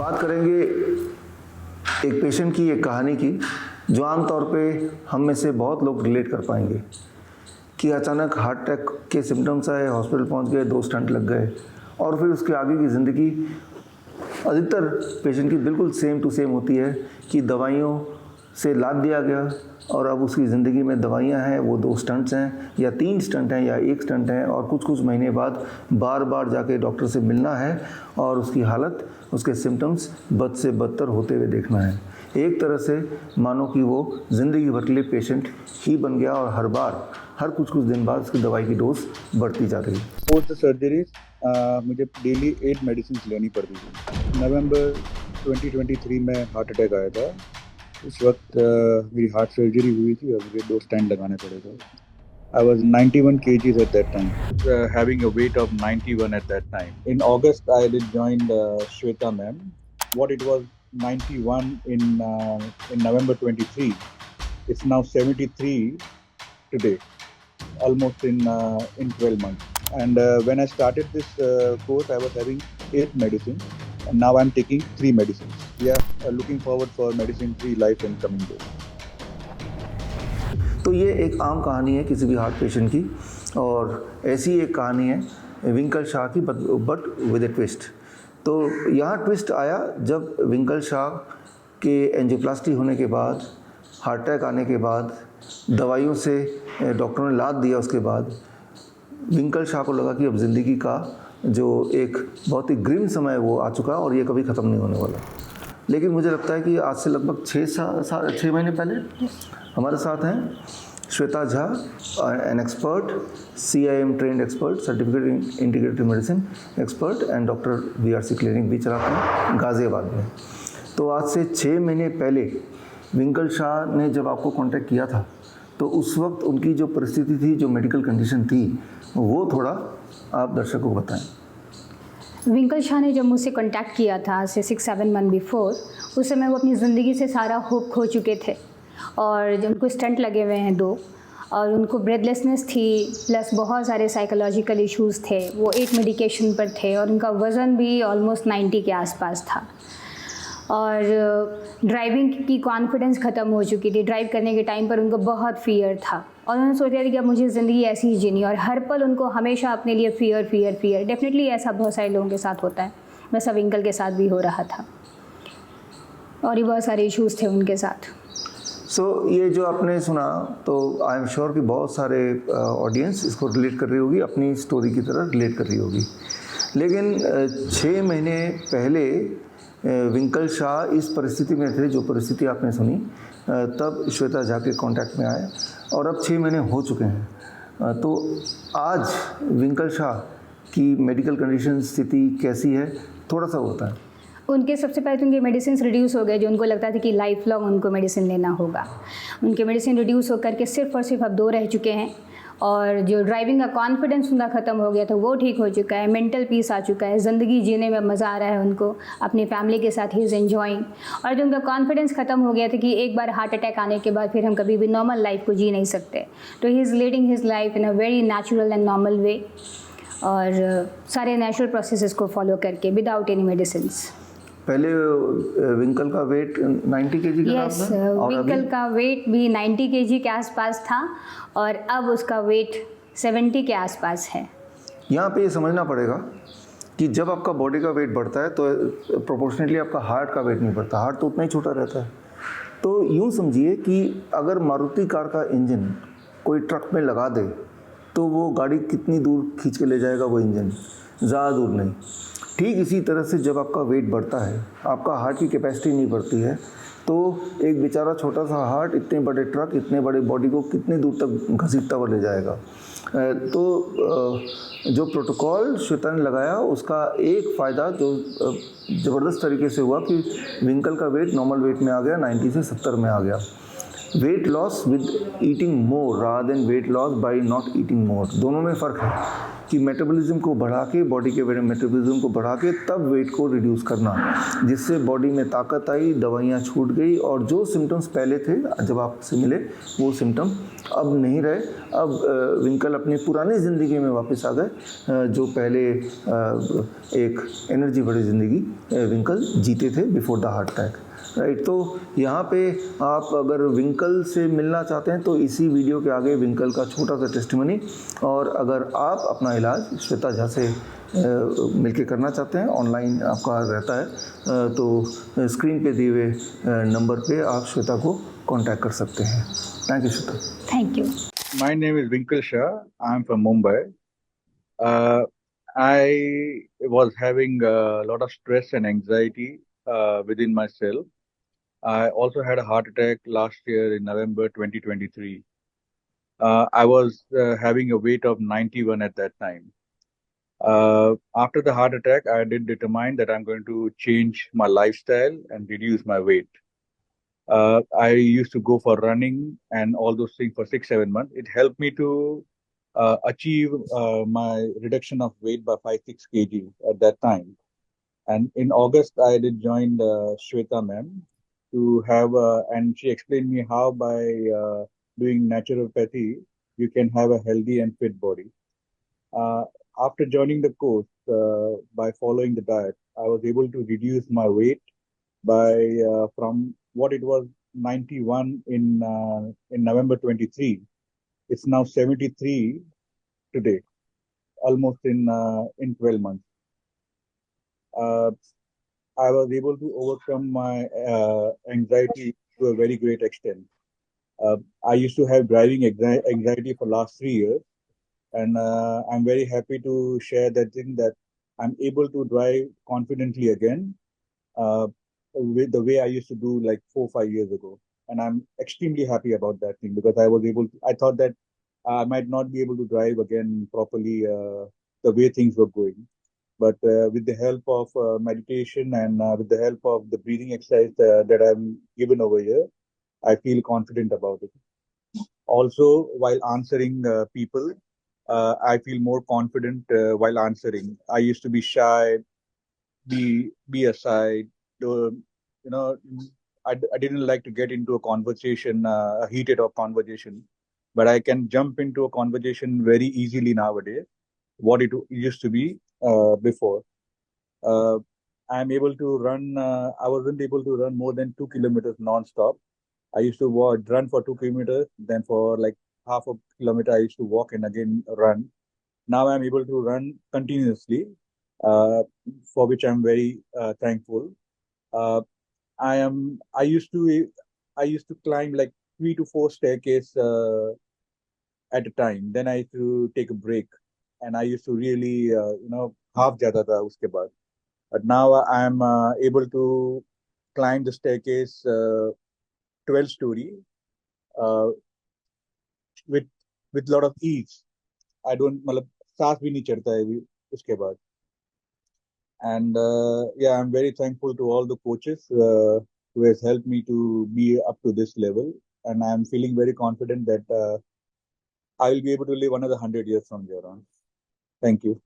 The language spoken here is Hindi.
बात करेंगे एक पेशेंट की, एक कहानी की, जो आम तौर पे हम में से बहुत लोग रिलेट कर पाएंगे कि अचानक हार्ट अटैक के सिम्टम्स आए, हॉस्पिटल पहुंच गए, 2 स्टंट लग गए और फिर उसके आगे की ज़िंदगी अधिकतर पेशेंट की बिल्कुल सेम टू सेम होती है कि दवाइयों से लाद दिया गया और अब उसकी ज़िंदगी में दवाइयाँ हैं, वो 2 स्टंट्स हैं या 3 स्टंट हैं या 1 स्टंट है और कुछ महीने बाद बार बार जाके डॉक्टर से मिलना है और उसकी हालत, उसके सिम्टम्स बद से बदतर होते हुए देखना है। एक तरह से मानो कि वो ज़िंदगी भर के लिए पेशेंट ही बन गया और हर कुछ दिन बाद उसकी दवाई की डोज बढ़ती जा रही है। पोस्ट सर्जरी मुझे डेली 8 मेडिसिन लेनी पड़ती थी। नवंबर 2023 में हार्ट अटैक आया था। उस वक्त मेरी हार्ट सर्जरी हुई थी और मुझे 2 स्टेंट लगाने पड़े थे। I was 91 kgs at that time, having a weight of 91 at that time. In August, I did join Shweta ma'am. What it was 91 in November 23, it's now 73 today, almost in 12 months. And when I started this course, I was having 8 medicines, and now I'm taking 3 medicines. Yeah, looking forward for medicine-free life in coming days. तो ये एक आम कहानी है किसी भी हार्ट पेशेंट की और ऐसी एक कहानी है विंकल शाह की, बट विद ए ट्विस्ट। तो यहाँ ट्विस्ट आया जब विंकल शाह के एंजियोप्लास्टी होने के बाद, हार्ट अटैक आने के बाद, दवाइयों से डॉक्टरों ने लाद दिया, उसके बाद विंकल शाह को लगा कि अब ज़िंदगी का जो एक बहुत ही ग्रिम समय वो आ चुका और ये कभी ख़त्म नहीं होने वाला। लेकिन मुझे लगता है कि आज से लगभग 6 महीने पहले हमारे साथ हैं Shweta Jha, an expert, CIM trend expert, certificate in integrative medicine expert and doctor VRC clinic भी चलाते हैं गाज़ियाबाद में। तो आज से 6 महीने पहले विंकल शाह ने जब आपको कांटेक्ट किया था तो उस वक्त उनकी जो परिस्थिति थी, जो मेडिकल कंडीशन थी, वो थोड़ा आप दर्शकों को बताएं। विंकल शाह ने जब मुझसे कांटेक्ट किया था आज से 6-7 मंथ बिफोर, उस समय वो अपनी ज़िंदगी से सारा होप खो चुके थे और जब उनको स्टंट लगे हुए हैं 2 और उनको ब्रेथलेसनेस थी, प्लस बहुत सारे साइकोलॉजिकल इश्यूज़ थे। वो 8 मेडिकेशन पर थे और उनका वज़न भी ऑलमोस्ट 90 के आसपास था और ड्राइविंग की कॉन्फिडेंस ख़त्म हो चुकी थी। ड्राइव करने के टाइम पर उनको बहुत फ़ियर था और उन्होंने सोचा था कि अब मुझे ज़िंदगी ऐसी ही जीनी और हर पल उनको हमेशा अपने लिए फ़ियर। डेफिनेटली ऐसा बहुत सारे लोगों के साथ होता है, वैसा विंकल के साथ भी हो रहा था और ये बहुत सारे इश्यूज़ थे उनके साथ। ये जो आपने सुना तो आई एम श्योर कि बहुत सारे ऑडियंस इसको रिलेट कर रही होगी, अपनी स्टोरी की तरह रिलेट कर रही होगी। लेकिन 6 महीने पहले विंकल शाह इस परिस्थिति में थे, जो परिस्थिति आपने सुनी, तब श्वेता झा के कांटेक्ट में आए और अब 6 महीने हो चुके हैं। तो आज विंकल शाह की मेडिकल कंडीशन, स्थिति कैसी है, थोड़ा सा होता है। उनके सबसे पहले तो उनके मेडिसिन रिड्यूस हो गए, जो उनको लगता था कि लाइफ लॉन्ग उनको मेडिसिन लेना होगा। उनके मेडिसिन रिड्यूस होकर के सिर्फ और सिर्फ अब 2 रह चुके हैं और जो ड्राइविंग का कॉन्फिडेंस उनका ख़त्म हो गया था वो ठीक हो चुका है, मेंटल पीस आ चुका है, ज़िंदगी जीने में मज़ा आ रहा है उनको, अपनी फैमिली के साथ ही इज़ एंजॉइंग। और जो उनका कॉन्फिडेंस ख़त्म हो गया था कि एक बार हार्ट अटैक आने के बाद फिर हम कभी भी नॉर्मल लाइफ को जी नहीं सकते, तो he is leading his life in a very natural and normal way और सारे नेचुरल प्रोसेसेस को फॉलो करके विदाउट एनी मेडिसिन्स। पहले विंकल का वेट 90 kg का था और विंकल का वेट भी 90 kg के आसपास था और अब उसका वेट 70 के आसपास है। यहाँ पे ये समझना पड़ेगा कि जब आपका बॉडी का वेट बढ़ता है तो प्रोपोर्शनेटली आपका हार्ट का वेट नहीं बढ़ता, हार्ट तो उतना ही छोटा रहता है। तो यूँ समझिए कि अगर मारुति कार का इंजन कोई ट्रक में लगा दे तो वो गाड़ी कितनी दूर खींच के ले जाएगा, वो इंजन ज़्यादा दूर नहीं। ठीक इसी तरह से जब आपका वेट बढ़ता है, आपका हार्ट की कैपेसिटी नहीं बढ़ती है, तो एक बेचारा छोटा सा हार्ट इतने बड़े ट्रक, इतने बड़े बॉडी को कितने दूर तक घसीटता हुआ ले जाएगा। तो जो प्रोटोकॉल श्वेता ने लगाया उसका एक फ़ायदा जो ज़बरदस्त तरीके से हुआ कि विंकल का वेट नॉर्मल वेट में आ गया, 90 से 70 में आ गया। Weight loss with eating more rather than weight loss by not eating मोर, दोनों में फ़र्क है कि मेटाबॉलिज्म को बढ़ा के, बॉडी के मेटाबॉलिज्म को बढ़ा के तब वेट को रिड्यूस करना, जिससे बॉडी में ताकत आई, दवाइयाँ छूट गई और जो सिम्टम्स पहले थे जब आपसे मिले वो सिम्टम अब नहीं रहे। अब विंकल अपनी पुरानी ज़िंदगी में वापस आ गए, जो पहले एक एनर्जी भरी ज़िंदगी विंकल जीते थे before the heart attack, right. तो यहाँ पे आप अगर विंकल से मिलना चाहते हैं तो इसी वीडियो के आगे विंकल का छोटा सा टेस्टिमनी, और अगर आप अपना इलाज श्वेता झा से मिलके करना चाहते हैं, ऑनलाइन आपका रहता है, तो स्क्रीन पे दिए हुए नंबर पे आप श्वेता को कांटेक्ट कर सकते हैं। Thank you Shweta. Thank you. My name is Winkle Shah. I'm from Mumbai. I was having a lot of stress and anxiety within myself. I also had a heart attack last year in November 2023. I was having a weight of 91 at that time. After the heart attack, I did determine that I'm going to change my lifestyle and reduce my weight. I used to go for running and all those things for 6-7 months. It helped me to achieve my reduction of weight by 5-6 kg at that time. And in August, I did join Shweta ma'am to have, and she explained me how by doing naturopathy, you can have a healthy and fit body. After joining the course, by following the diet, I was able to reduce my weight by from what it was 91 in November 23. It's now 73 today, almost in 12 months. I was able to overcome my anxiety to a very great extent. I used to have driving anxiety for last 3 years, and I'm very happy to share that thing that I'm able to drive confidently again, with the way I used to do like 4-5 years ago. And I'm extremely happy about that thing because I was able to, I thought that I might not be able to drive again properly the way things were going. But with the help of meditation and with the help of the breathing exercise that I'm given over here, I feel confident about it. Also, while answering people, I feel more confident while answering. I used to be shy, be aside. You know, I didn't like to get into a conversation, a heated or conversation, but I can jump into a conversation very easily nowadays. What it used to be before. I'm able to run. I wasn't able to run more than 2 kilometers non-stop. I used to run for 2 kilometers, then for like half a kilometer, I used to walk and again run. Now I'm able to run continuously, uh, for which I'm very thankful. Uh, I used to climb like 3 to 4 staircase at a time. Then I used to take a break, and I used to really half jata tha uske baad. But now I'm able to climb the staircase 12 story uh, with lot of ease. I don't मतलब सांस भी नहीं चढ़ता है उसके बाद. And yeah, I'm very thankful to all the coaches who has helped me to be up to this level. And I'm feeling very confident that I will be able to live another 100 years from here on. Thank you.